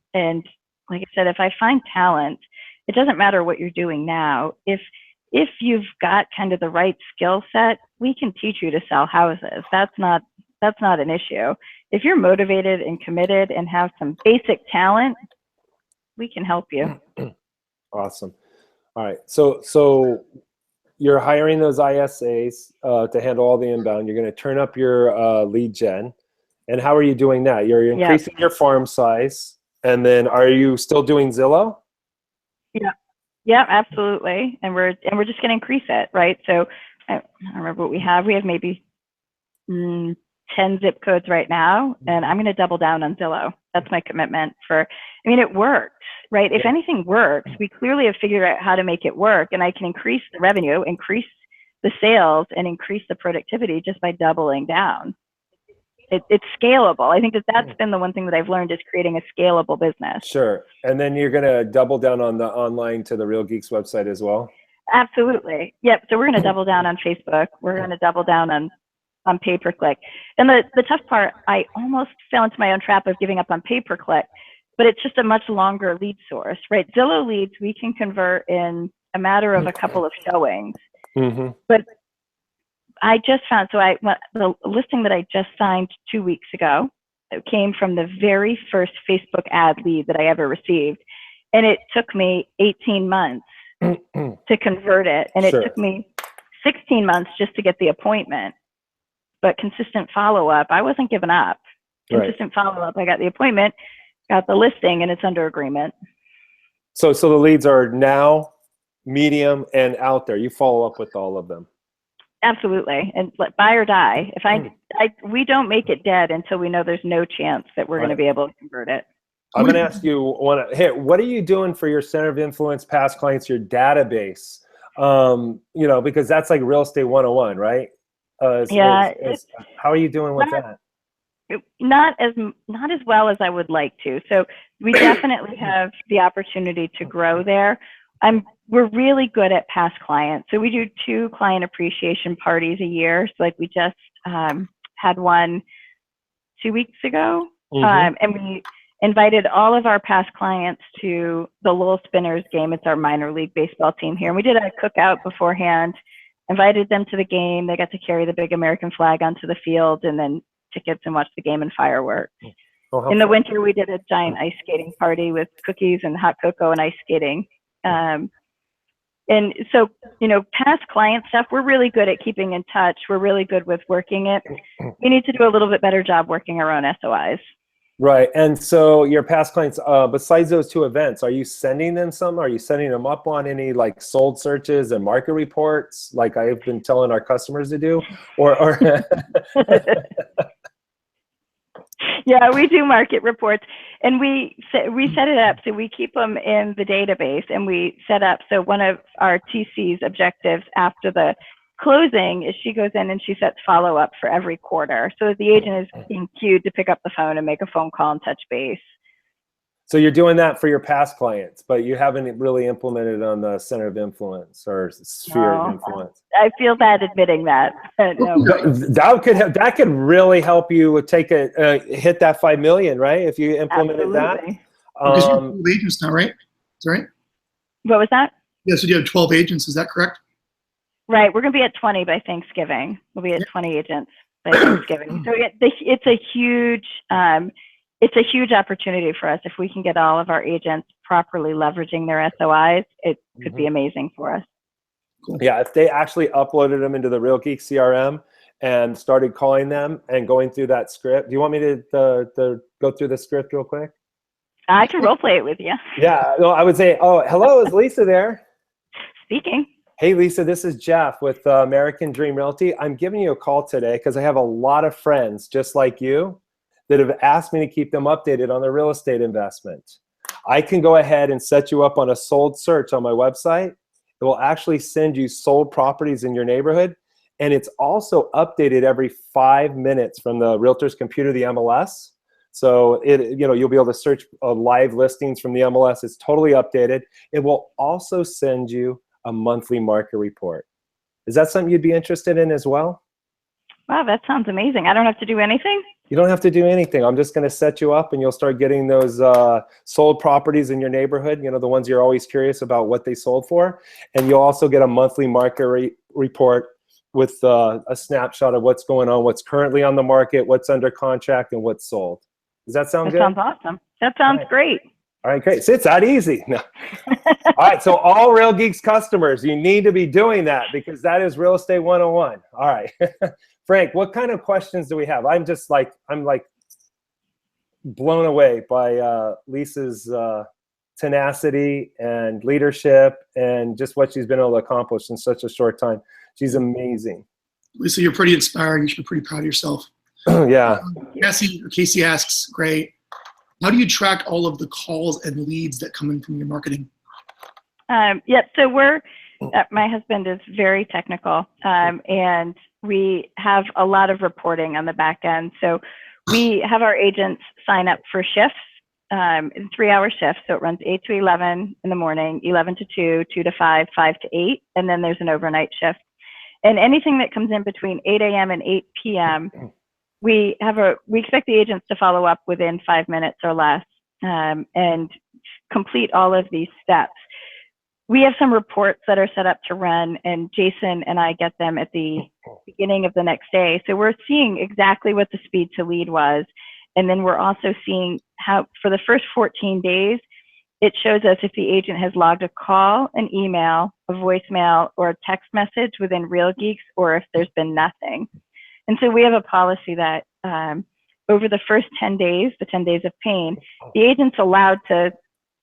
like I said, if I find talent, it doesn't matter what you're doing now. If you've got kind of the right skill set, we can teach you to sell houses. That's not an issue. If you're motivated and committed and have some basic talent, we can help you. Awesome. All right. So you're hiring those ISAs to handle all the inbound. You're going to turn up your lead gen. And how are you doing that? You're increasing your farm size. And then are you still doing Zillow? Yeah, absolutely. And we're just going to increase it, right? So I don't remember what we have. We have maybe 10 zip codes right now, and I'm going to double down on Zillow. That's my commitment it works, right? If anything works, we clearly have figured out how to make it work, and I can increase the revenue, increase the sales, and increase the productivity just by doubling down. It's scalable. I think that's been the one thing that I've learned, is creating a scalable business. Sure. And then you're going to double down on the online to the Real Geeks website as well? Absolutely. Yep. So we're going to double down on Facebook. We're going to double down on pay-per-click. And the tough part, I almost fell into my own trap of giving up on pay-per-click, but it's just a much longer lead source, right? Zillow leads we can convert in a matter of a couple of showings. But I just found, the listing that I just signed 2 weeks ago, it came from the very first Facebook ad lead that I ever received. And it took me 18 months to convert it. And it took me 16 months just to get the appointment. But consistent follow-up, I wasn't giving up. Consistent follow-up, I got the appointment, got the listing, and it's under agreement. So the leads are now, medium, and out there. You follow up with all of them. Absolutely, and buy or die. If we don't make it dead until we know there's no chance that we're going to be able to convert it. I'm going to ask you what are you doing for your center of influence past clients, your database? Because that's like real estate 101, right? How are you doing with that? Not as well as I would like to. So we definitely have the opportunity to grow there. We're really good at past clients. So we do 2 client appreciation parties a year. So like we just had one 2 weeks ago, and we invited all of our past clients to the Lowell Spinners game. It's our minor league baseball team here. And we did a cookout beforehand, invited them to the game. They got to carry the big American flag onto the field and then tickets and watch the game and fireworks. In the winter, we did a giant ice skating party with cookies and hot cocoa and ice skating. And so, past client stuff, we're really good at keeping in touch. We're really good with working it. We need to do a little bit better job working our own SOIs. Right. And so your past clients, besides those 2 events, are you sending them some? Are you setting them up on any like sold searches and market reports like I've been telling our customers to do? Or Yeah, we do market reports, and we set it up so we keep them in the database, and we set up so one of our TC's objectives after the closing is she goes in and she sets follow-up for every quarter, so that the agent is being cued to pick up the phone and make a phone call and touch base. So you're doing that for your past clients, but you haven't really implemented on the center of influence or sphere of influence. I feel bad admitting that. No. That could really help you hit that 5 million, right? If you implemented that. Because you have 12 agents now, right? Is that right? What was that? Yes, you have 12 agents. Is that correct? Right. We're going to be at 20 by Thanksgiving. We'll be at 20 agents by Thanksgiving. So it's a huge opportunity for us if we can get all of our agents properly leveraging their SOIs. It could be amazing for us. Cool. Yeah, if they actually uploaded them into the Real Geek CRM and started calling them and going through that script. Do you want me to go through the script real quick? I can role play it with you. Yeah, no, I would say, hello, is Lisa there? Speaking. Hey, Lisa, this is Jeff with American Dream Realty. I'm giving you a call today because I have a lot of friends just like you that have asked me to keep them updated on their real estate investment. I can go ahead and set you up on a sold search on my website. It will actually send you sold properties in your neighborhood. And it's also updated every 5 minutes from the realtor's computer, the MLS. So you'll be able to search live listings from the MLS. It's totally updated. It will also send you a monthly market report. Is that something you'd be interested in as well? Wow, that sounds amazing. I don't have to do anything? You don't have to do anything. I'm just going to set you up and you'll start getting those sold properties in your neighborhood, the ones you're always curious about what they sold for. And you'll also get a monthly market report with a snapshot of what's going on, what's currently on the market, what's under contract, and what's sold. Does that sound good? That sounds awesome. That sounds great. All right, great. So it's that easy. No. All right, so all Real Geeks customers, you need to be doing that because that is Real Estate 101. All right. Frank, what kind of questions do we have? I'm blown away by Lisa's tenacity and leadership and just what she's been able to accomplish in such a short time. She's amazing. Lisa, you're pretty inspiring. You should be pretty proud of yourself. Yeah. Casey asks, great. How do you track all of the calls and leads that come in from your marketing? So my husband is very technical, and we have a lot of reporting on the back end. So we have our agents sign up for shifts, 3-hour shifts. So it runs 8 to 11 in the morning, 11 to 2, 2 to 5, 5 to 8, and then there's an overnight shift. And anything that comes in between 8 a.m. and 8 p.m., we expect the agents to follow up within 5 minutes or less, and complete all of these steps. We have some reports that are set up to run, and Jason and I get them at the beginning of the next day. So we're seeing exactly what the speed to lead was. And then we're also seeing how for the first 14 days, it shows us if the agent has logged a call, an email, a voicemail, or a text message within Real Geeks, or if there's been nothing. And so we have a policy that over the first 10 days, the 10 days of pain, the agent's allowed to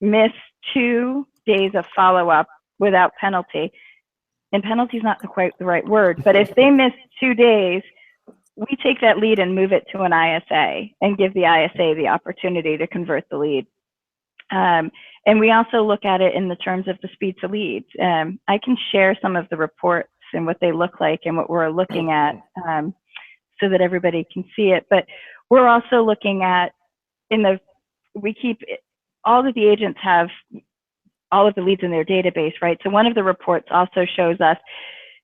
miss 2 days of follow-up without penalty. And penalty is not quite the right word, but if they miss 2 days, we take that lead and move it to an ISA and give the ISA the opportunity to convert the lead. And we also look at it in the terms of the speed to lead. I can share some of the reports and what they look like and what we're looking at so that everybody can see it. But we're also looking at we keep all of the agents have all of the leads in their database, right? So one of the reports also shows us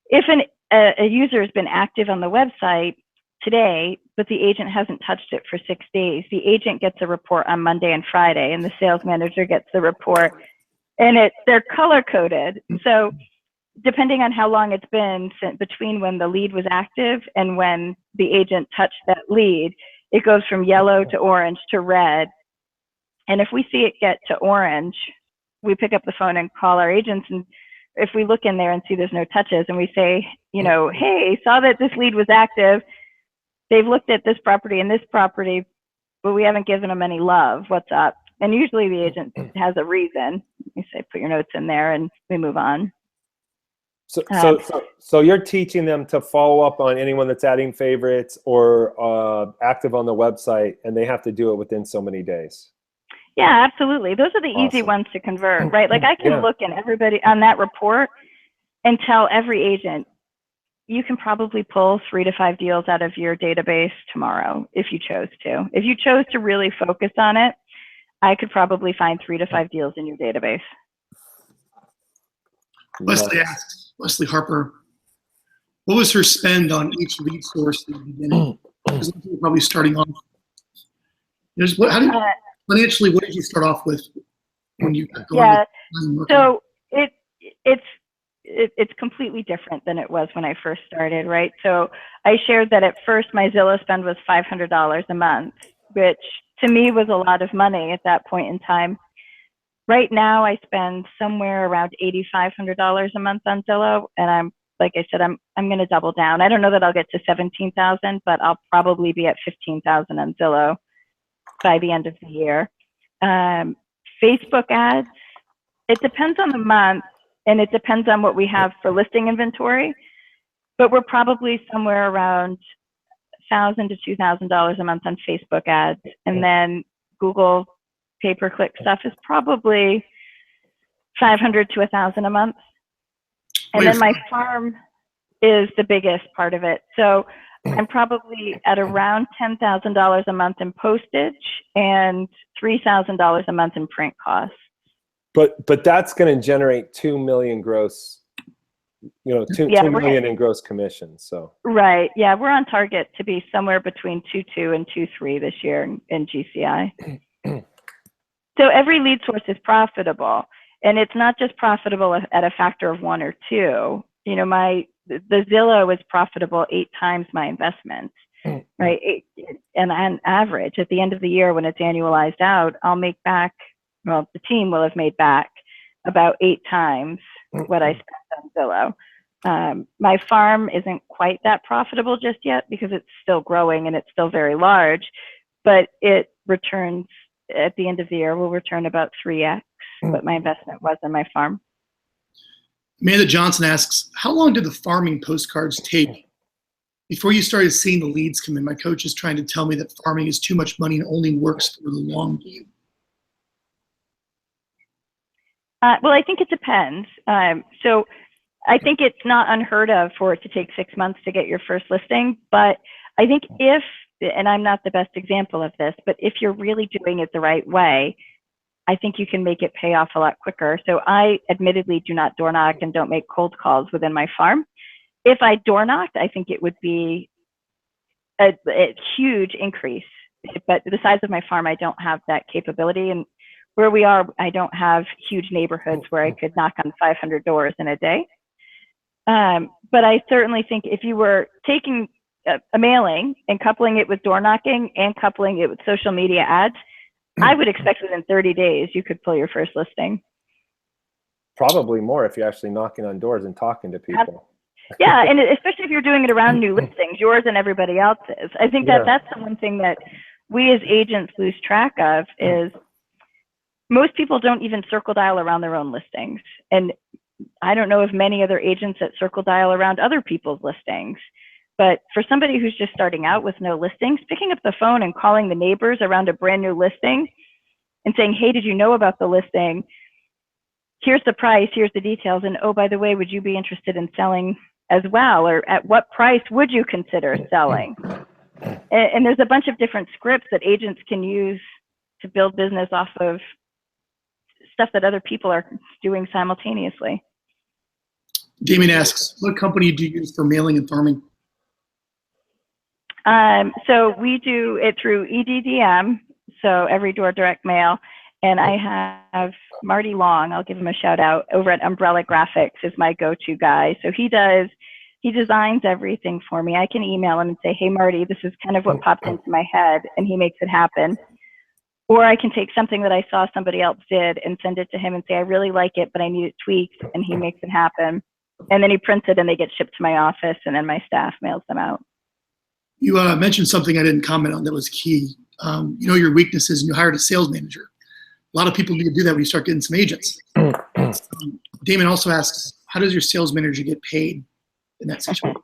if a user has been active on the website today, but the agent hasn't touched it for 6 days, the agent gets a report on Monday and Friday, and the sales manager gets the report, and they're color coded. So depending on how long it's been between when the lead was active and when the agent touched that lead, it goes from yellow to orange to red. And if we see it get to orange, we pick up the phone and call our agents. And if we look in there and see there's no touches, and we say, hey, saw that this lead was active. They've looked at this property and this property, but we haven't given them any love. What's up? And usually the agent has a reason. We say, put your notes in there, and we move on. So you're teaching them to follow up on anyone that's adding favorites or active on the website, and they have to do it within so many days. Yeah, absolutely. Those are the easy ones to convert, right? Like I can look in everybody on that report and tell every agent, you can probably pull 3 to 5 deals out of your database tomorrow if you chose to. If you chose to really focus on it, I could probably find 3 to 5 deals in your database. Leslie asks, Leslie Harper, what was her spend on each lead source in the beginning? Because you're probably starting off. Financially, what did you start off with when you got going? Yeah, so it's completely different than it was when I first started, right? So I shared that at first my Zillow spend was $500 a month, which to me was a lot of money at that point in time. Right now I spend somewhere around $8,500 a month on Zillow, and like I said, I'm going to double down. I don't know that I'll get to 17,000, but I'll probably be at 15,000 on Zillow by the end of the year. Facebook ads, it depends on the month, and it depends on what we have for listing inventory, but we're probably somewhere around $1,000 to $2,000 a month on Facebook ads. And then Google pay-per-click stuff is probably $500 to $1,000 a month. And then my farm is the biggest part of it. So I'm probably at around $10,000 a month in postage and $3,000 a month in print costs. But that's going to generate 2 million gross, 2 million in gross commissions. So right, yeah, we're on target to be somewhere between 2.2 and 2.3 this year in GCI. So every lead source is profitable, and it's not just profitable at a factor of 1 or 2. The Zillow is profitable 8 times my investment, right? And on average, at the end of the year, when it's annualized out, I'll make back. Well, the team will have made back about 8 times what I spent on Zillow. My farm isn't quite that profitable just yet because it's still growing and it's still very large, but it returns at the end of the year, will return about 3x what my investment was in my farm. Amanda Johnson asks, how long did the farming postcards take before you started seeing the leads come in? My coach is trying to tell me that farming is too much money and only works for the long game. Well, I think it depends. So I think it's not unheard of for it to take 6 months to get your first listing, but I think and I'm not the best example of this, but if you're really doing it the right way, I think you can make it pay off a lot quicker. So I admittedly do not door knock and don't make cold calls within my farm. If I door knocked, I think it would be a huge increase. But the size of my farm, I don't have that capability. And where we are, I don't have huge neighborhoods where I could knock on 500 doors in a day. But I certainly think if you were taking a mailing and coupling it with door knocking and coupling it with social media ads, I would expect within 30 days you could pull your first listing. Probably more if you're actually knocking on doors and talking to people. Yeah, and especially if you're doing it around new listings, yours and everybody else's. I think that that's the one thing that we as agents lose track of is most people don't even circle dial around their own listings. And I don't know of many other agents that circle dial around other people's listings. But for somebody who's just starting out with no listings, picking up the phone and calling the neighbors around a brand new listing and saying, hey, did you know about the listing? Here's the price, here's the details. And oh, by the way, would you be interested in selling as well? Or at what price would you consider selling? And there's a bunch of different scripts that agents can use to build business off of stuff that other people are doing simultaneously. Damien asks, what company do you use for mailing and farming? So we do it through EDDM, so Every Door Direct Mail, and I have Marty Long, I'll give him a shout out, over at Umbrella Graphics is my go-to guy. So he designs everything for me. I can email him and say, hey Marty, this is kind of what popped into my head, and he makes it happen. Or I can take something that I saw somebody else did and send it to him and say, I really like it, but I need it tweaked, and he makes it happen. And then he prints it and they get shipped to my office, and then my staff mails them out. You mentioned something I didn't comment on that was key. You know your weaknesses, and you hired a sales manager. A lot of people need to do that when you start getting some agents. Damon also asks, how does your sales manager get paid in that situation?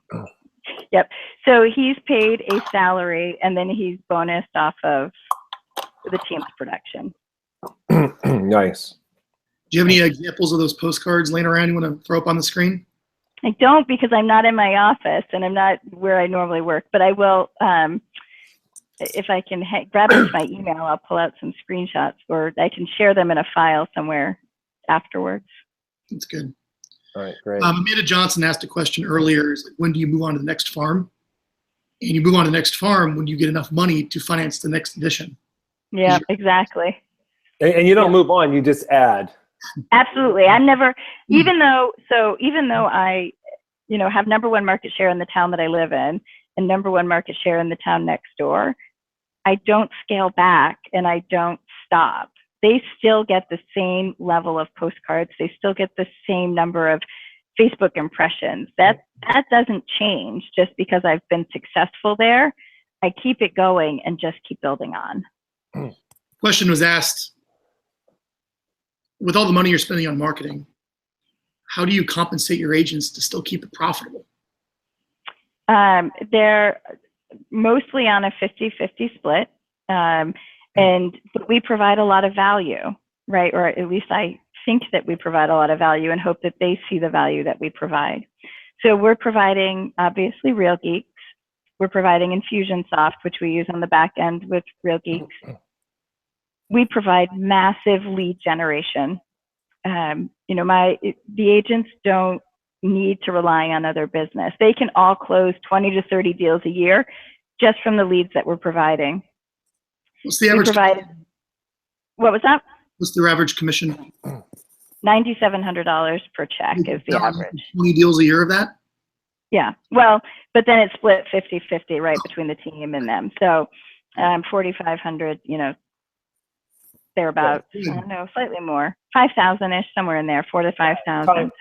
Yep. So he's paid a salary, and then he's bonused off of the team's production. Nice. Do you have any examples of those postcards laying around you want to throw up on the screen? I don't, because I'm not in my office and I'm not where I normally work, but I will, if I can grab into my email, I'll pull out some screenshots, or I can share them in a file somewhere afterwards. That's good. All right, great. Amanda Johnson asked a question earlier, is like, when do you move on to the next farm? And you move on to the next farm when you get enough money to finance the next edition. Yeah, exactly. And you don't move on, you just add. Absolutely. I'm never, even though I, have #1 market share in the town that I live in and #1 market share in the town next door, I don't scale back and I don't stop. They still get the same level of postcards. They still get the same number of Facebook impressions. That doesn't change just because I've been successful there. I keep it going and just keep building on. Question was asked, with all the money you're spending on marketing, how do you compensate your agents to still keep it profitable? They're mostly on a 50-50 split, but we provide a lot of value, right? Or at least I think that we provide a lot of value and hope that they see the value that we provide. So we're providing, obviously, Real Geeks. We're providing Infusionsoft, which we use on the back end with Real Geeks. We provide massive lead generation. The agents don't need to rely on other business. They can all close 20 to 30 deals a year just from the leads that we're providing. What's the average? What was that? What's their average commission? $9,700 per check is the average. 20 deals a year of that? Yeah. Well, but then it's split 50-50, right, between the team and them. So 4,500, they're about, I don't know, slightly more, 5,000-ish, somewhere in there, 4,000 to 5,000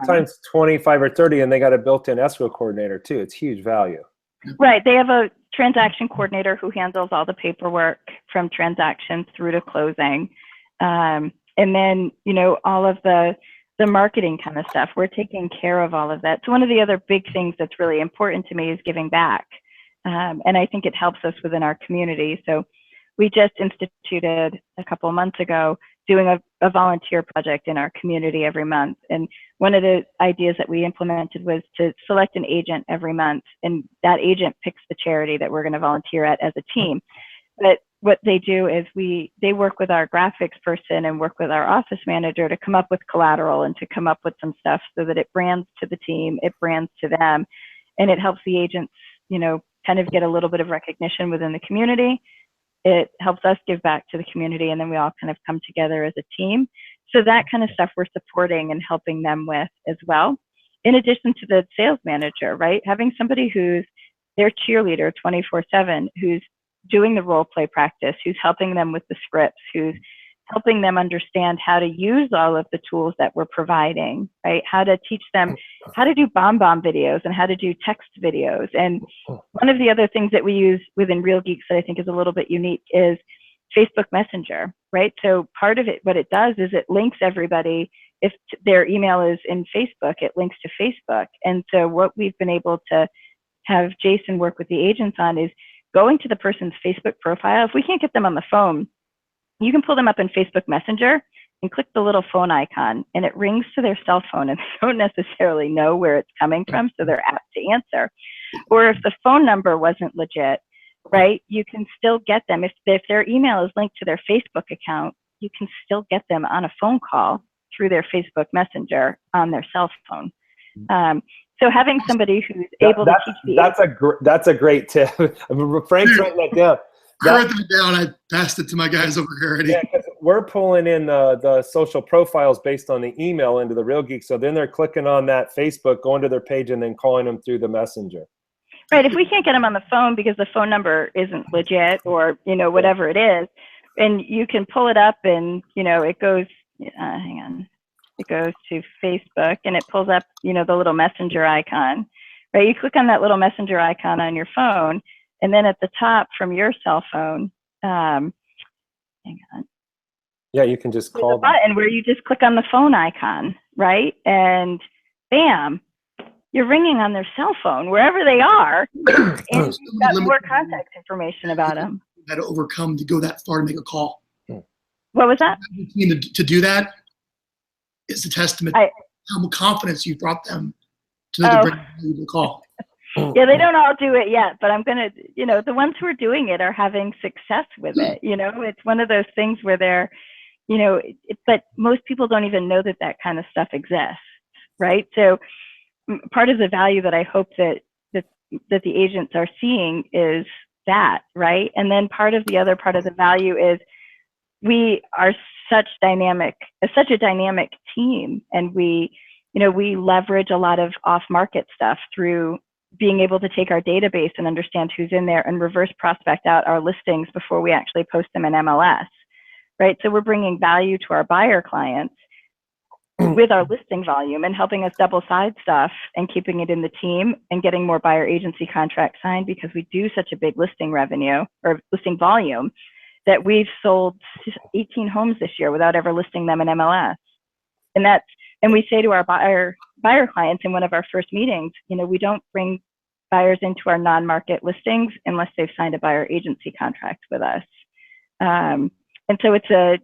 times 25 or 30, and they got a built-in escrow coordinator too. It's huge value. Right. They have a transaction coordinator who handles all the paperwork from transactions through to closing. And then, all of the marketing kind of stuff. We're taking care of all of that. So one of the other big things that's really important to me is giving back. And I think it helps us within our community. So we just instituted a couple of months ago doing a volunteer project in our community every month. And one of the ideas that we implemented was to select an agent every month, and that agent picks the charity that we're going to volunteer at as a team. But what they do is they work with our graphics person and work with our office manager to come up with collateral and to come up with some stuff so that it brands to the team, it brands to them, and it helps the agents, kind of get a little bit of recognition within the community. It helps us give back to the community, and then we all kind of come together as a team. So that kind of stuff we're supporting and helping them with as well. in addition to the sales manager, right? Having somebody who's their cheerleader 24/7, who's doing the role play practice, who's helping them with the scripts, who's helping them understand how to use all of the tools that we're providing, right? How to teach them how to do bomb videos and how to do text videos. And one of the other things that we use within Real Geeks that I think is a little bit unique is Facebook Messenger, right? So part of it, what it does is it links everybody. If their email is in Facebook, it links to Facebook. And so what we've been able to have Jason work with the agents on is going to the person's Facebook profile. If we can't get them on the phone, you can pull them up in Facebook Messenger and click the little phone icon, and it rings to their cell phone, and they don't necessarily know where it's coming from, so they're apt to answer. Or if the phone number wasn't legit, right, you can still get them. If their email is linked to their Facebook account, you can still get them on a phone call through their Facebook Messenger on their cell phone. So having somebody who's able to teach the that's a great tip. Frank's writing that down. I wrote that down. I passed it to my guys over here already. Yeah, 'cause we're pulling in the social profiles based on the email into the Real Geek. So then they're clicking on that Facebook, going to their page, and then calling them through the messenger. Right. If we can't get them on the phone because the phone number isn't legit, or whatever it is, and you can pull it up, and it goes. Hang on. It goes to Facebook, and it pulls up the little messenger icon. Right. You click on that little messenger icon on your phone. And then at the top from your cell phone, hang on. Yeah, you can just call them. Button where you just click on the phone icon, right? And bam, you're ringing on their cell phone wherever they are, and you've got more contact information about them. Had to overcome to go that far to make a call. What was that? To do that is a testament to how much confidence you brought them to bring you the call. Yeah, they don't all do it yet, but I'm going to, the ones who are doing it are having success with it. It's one of those things where they're, but most people don't even know that kind of stuff exists, right? So part of the value that I hope that the agents are seeing is that, right? And then part of the value is we are such a dynamic team, and we leverage a lot of off-market stuff through being able to take our database and understand who's in there and reverse prospect out our listings before we actually post them in MLS, right? So we're bringing value to our buyer clients with our listing volume and helping us double side stuff and keeping it in the team and getting more buyer agency contracts signed, because we do such a big listing revenue or listing volume that we've sold 18 homes this year without ever listing them in MLS. And we say to our buyer clients in one of our first meetings, we don't bring buyers into our non-market listings unless they've signed a buyer agency contract with us. And so it's a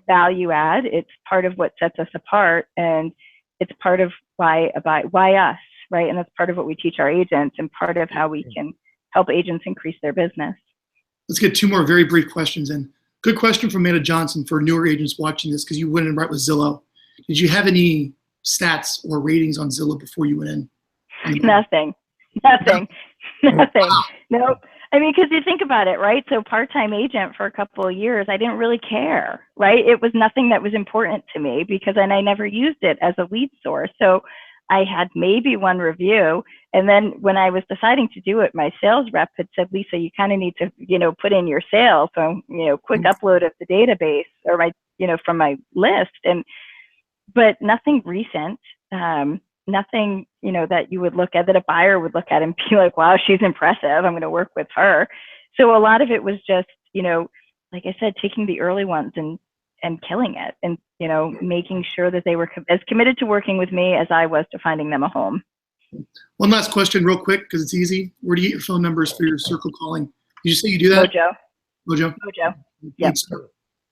value add. It's part of what sets us apart, and it's part of why us, right? And that's part of what we teach our agents, and part of how we can help agents increase their business. Let's get two more very brief questions in. Good question from Amanda Johnson for newer agents watching this, because you went in right with Zillow. Did you have any stats or ratings on Zillow before you went in? Nothing. Wow. Nope. I mean, because you think about it, right? So part-time agent for a couple of years, I didn't really care, right? It was nothing that was important to me and I never used it as a lead source. So I had maybe one review. And then when I was deciding to do it, my sales rep had said, Lisa, you kind of need to, put in your sales. So, quick upload of the database or from my list. But nothing recent, nothing, that you would look at, that a buyer would look at and be like, wow, she's impressive. I'm going to work with her. So a lot of it was just, like I said, taking the early ones and killing it, and, making sure that they were as committed to working with me as I was to finding them a home. One last question real quick, because it's easy. Where do you get your phone numbers for your circle calling? Did you say you do that? Mojo. Yep.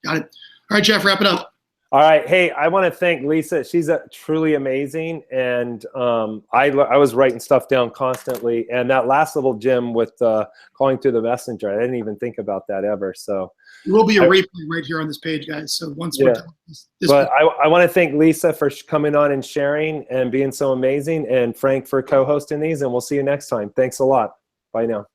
Got it. All right, Jeff, wrap it up. All right. Hey, I want to thank Lisa. She's truly amazing. And I was writing stuff down constantly. And that last little gem with calling through the messenger, I didn't even think about that ever. So there will be a replay right here on this page, guys. So once we're done but I want to thank Lisa for coming on and sharing and being so amazing, and Frank for co-hosting these. And we'll see you next time. Thanks a lot. Bye now.